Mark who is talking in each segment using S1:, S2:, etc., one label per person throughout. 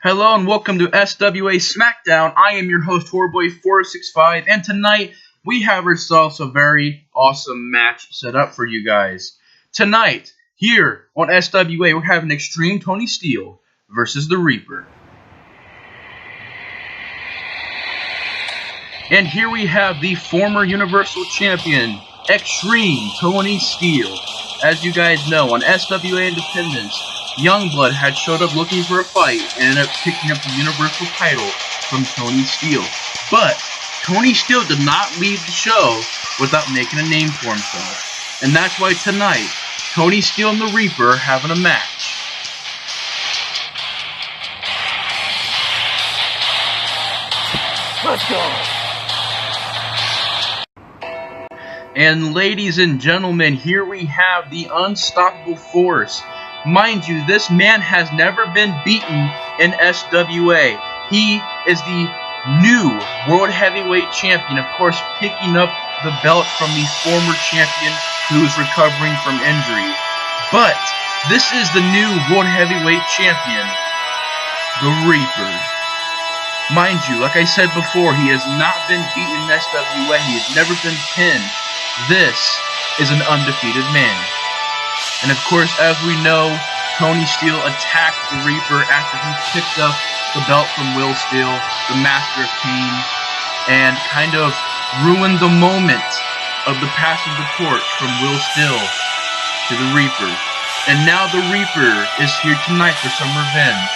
S1: Hello and welcome to SWA Smackdown. I am your host, Horrorboy465, and tonight we have ourselves a very awesome match set up for you guys. Tonight, here on SWA, we're having Extreme Tony Steele versus the Reaper. And here we have the former Universal Champion, Extreme Tony Steele. As you guys know, on SWA Independence, Youngblood had showed up looking for a fight and ended up picking up the Universal title from Tony Steele. But Tony Steele did not leave the show without making a name for himself. And that's why tonight, Tony Steele and the Reaper are having a match.
S2: Let's go!
S1: And ladies and gentlemen, here we have the Unstoppable Force. Mind you, this man has never been beaten in SWA. He is the new World Heavyweight Champion, of course, picking up the belt from the former champion who is recovering from injury. But this is the new World Heavyweight Champion, the Reaper. Mind you, like I said before, he has not been beaten in SWA. He has never been pinned. This is an undefeated man. And of course, as we know, Tony Steele attacked the Reaper after he picked up the belt from Will Steele, the Master of Pain, and kind of ruined the moment of the passing the torch from Will Steele to the Reaper. And now the Reaper is here tonight for some revenge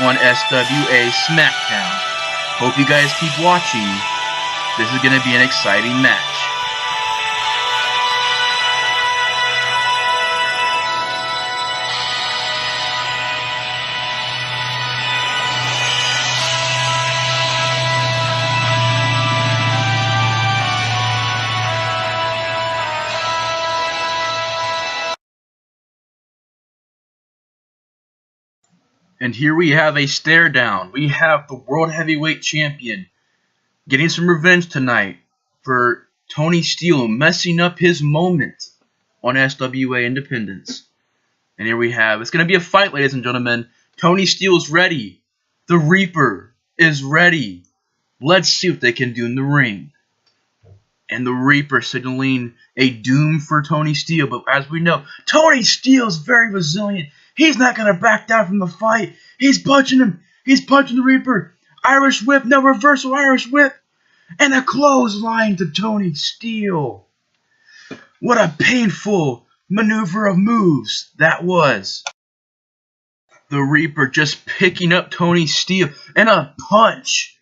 S1: on SWA Smackdown. Hope you guys keep watching. This is going to be an exciting match. And here we have a stare down. We have the World Heavyweight Champion getting some revenge tonight for Tony Steele messing up his moment on SWA Independence. And here we have, it's going to be a fight, ladies and gentlemen. Tony Steele's ready. The Reaper is ready. Let's see what they can do in the ring. And the Reaper signaling a doom for Tony Steele. But as we know, Tony Steele is very resilient. He's not going to back down from the fight. He's punching him. He's punching the Reaper. Irish whip, no reversal Irish whip. And a clothesline to Tony Steele. What a painful maneuver of moves that was. The Reaper just picking up Tony Steele. And a punch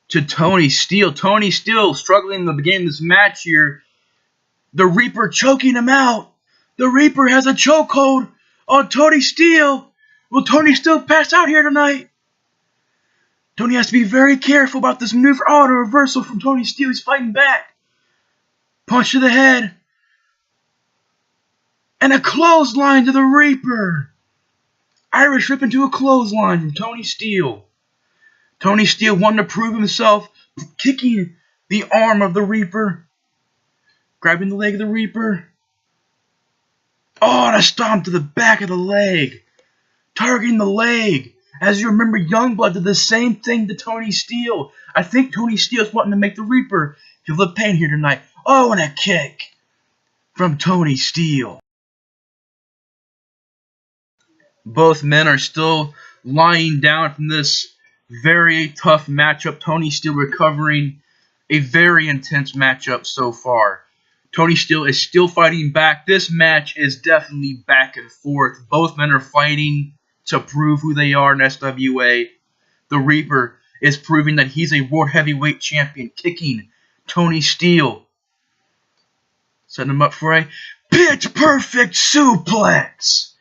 S1: to Tony Steele. Tony Steele struggling in the beginning of this match here. The Reaper choking him out. The Reaper has a chokehold on Tony Steele. Will Tony Steele pass out here tonight? Tony has to be very careful about this maneuver. Oh, the reversal from Tony Steele. He's fighting back. Punch to the head. And a clothesline to the Reaper. Irish whip into a clothesline from Tony Steele. Tony Steele wanting to prove himself, kicking the arm of the Reaper. Grabbing the leg of the Reaper. Oh, and a stomp to the back of the leg. Targeting the leg. As you remember, Youngblood did the same thing to Tony Steele. I think Tony Steele's wanting to make the Reaper feel the pain here tonight. Oh, and a kick from Tony Steele. Both men are still lying down from this very tough matchup. Tony Steele recovering. A very intense matchup so far. Tony Steele is still fighting back. This match is definitely back and forth. Both men are fighting to prove who they are in SWA. The Reaper is proving that he's a World Heavyweight Champion, kicking Tony Steele. Setting him up for a pitch perfect suplex.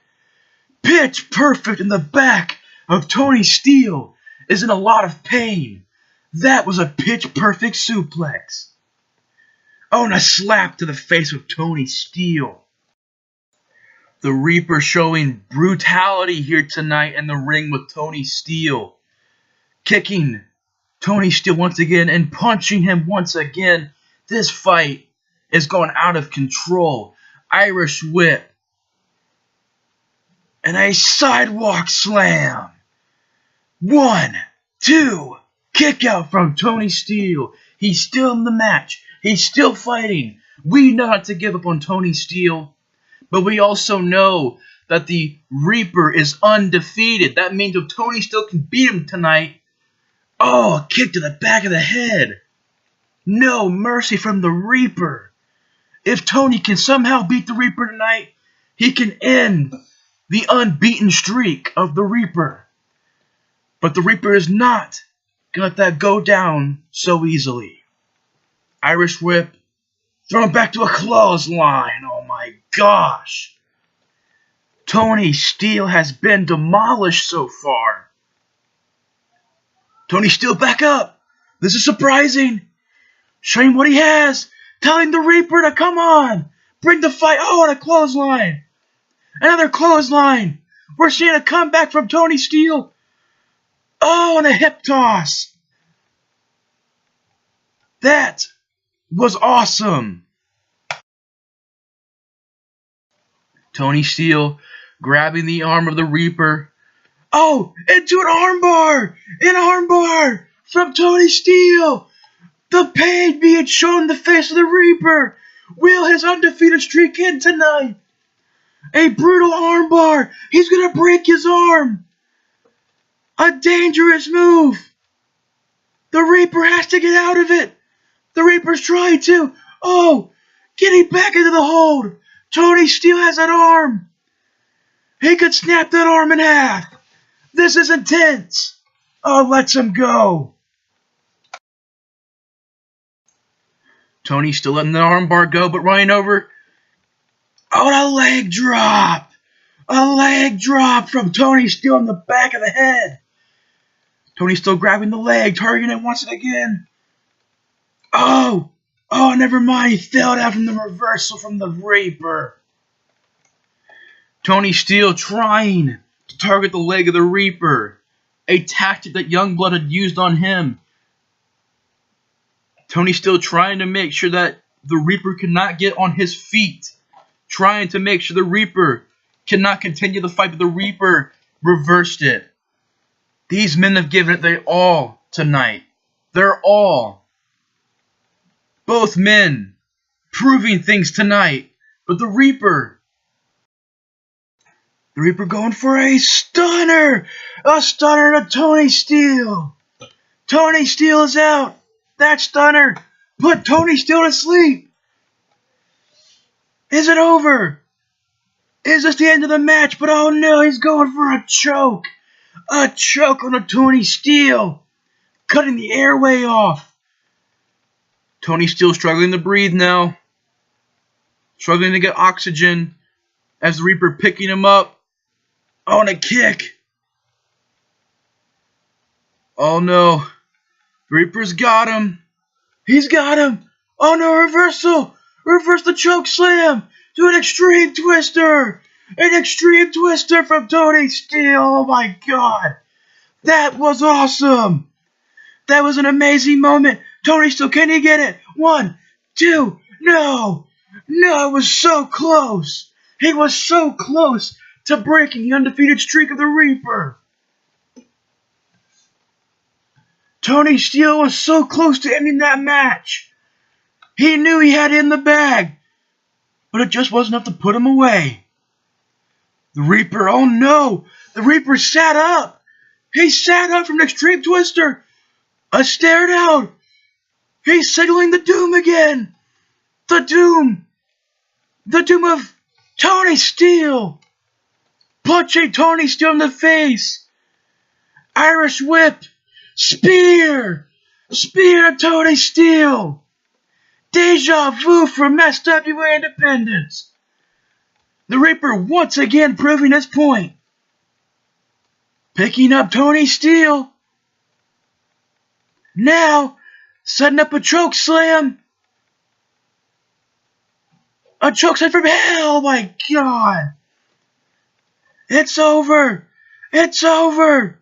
S1: Pitch perfect in the back of Tony Steele is in a lot of pain. That was a pitch perfect suplex. Oh, and a slap to the face of Tony Steele. The Reaper showing brutality here tonight in the ring with Tony Steele. Kicking Tony Steele once again and punching him once again. This fight is going out of control. Irish whip. And a sidewalk slam. 1, 2, kick out from Tony Steele. He's still in the match. He's still fighting. We know not to give up on Tony Steele. But we also know that the Reaper is undefeated. That means if Tony Steele can beat him tonight, oh, a kick to the back of the head. No mercy from the Reaper. If Tony can somehow beat the Reaper tonight, he can end the unbeaten streak of the Reaper. But the Reaper is not going to let that go down so easily. Irish whip, thrown back to a clothesline. Oh my gosh. Tony Steele has been demolished so far. Tony Steele back up. This is surprising. Showing what he has. Telling the Reaper to come on. Bring the fight. Oh, and a clothesline. Another clothesline. We're seeing a comeback from Tony Steele. Oh, and a hip toss. That was awesome. Tony Steele grabbing the arm of the Reaper. Oh, into an armbar. An armbar from Tony Steele. The pain being shown in the face of the Reaper. Will his undefeated streak end tonight? A brutal armbar. He's going to break his arm. A dangerous move. The Reaper has to get out of it. The Reaper's trying to. Oh, getting back into the hold. Tony Steele has that arm. He could snap that arm in half. This is intense. Oh, lets him go. Tony still letting the armbar go, but running over. Oh, and a leg drop. A leg drop from Tony Steele in the back of the head. Tony still grabbing the leg, targeting it once again. Oh, never mind. He fell down from the reversal from the Reaper. Tony Steele trying to target the leg of the Reaper. A tactic that Youngblood had used on him. Tony Steele trying to make sure that the Reaper could not get on his feet. Trying to make sure the Reaper cannot continue the fight, but the Reaper reversed it. These men have given it their all tonight. Their all. Both men proving things tonight. But the Reaper going for a stunner. A stunner to Tony Steele. Tony Steele is out. That stunner put Tony Steele to sleep. Is it over? Is this the end of the match? But oh no, he's going for a choke. A choke on a Tony Steele. Cutting the airway off. Tony Steele struggling to breathe now. Struggling to get oxygen. As the Reaper picking him up. Oh, and a kick. Oh no. The Reaper's got him. He's got him. Oh no, reversal. Reverse the choke slam. To an extreme twister. An extreme twister from Tony Steele. Oh my god. That was awesome. That was an amazing moment. Tony Steele, can he get it? 1, 2, no. No, it was so close. He was so close to breaking the undefeated streak of the Reaper. Tony Steele was so close to ending that match. He knew he had it in the bag, but it just wasn't enough to put him away. The Reaper, oh no, the Reaper sat up. He sat up from an extreme twister. A stare down. He's signaling the doom again. The doom. The doom of Tony Steele. Punching Tony Steele in the face. Irish whip. Spear. Spear Tony Steele. Deja vu from SWA Independence. The Reaper once again proving his point. Picking up Tony Steele. Now, setting up a choke slam. A choke slam from hell. Oh my god. It's over. It's over.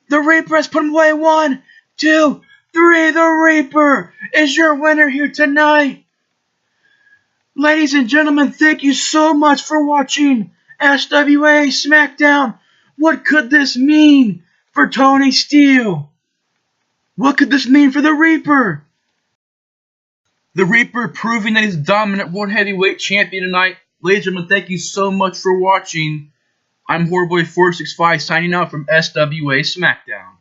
S1: The Reaper has put him away. 1, 2, 3. The Reaper is your winner here tonight. Ladies and gentlemen, thank you so much for watching SWA Smackdown. What could this mean for Tony Steele? What could this mean for the Reaper? The Reaper proving that he's a dominant World Heavyweight Champion tonight. Ladies and gentlemen, thank you so much for watching. I'm Horrorboy465 signing out from SWA Smackdown.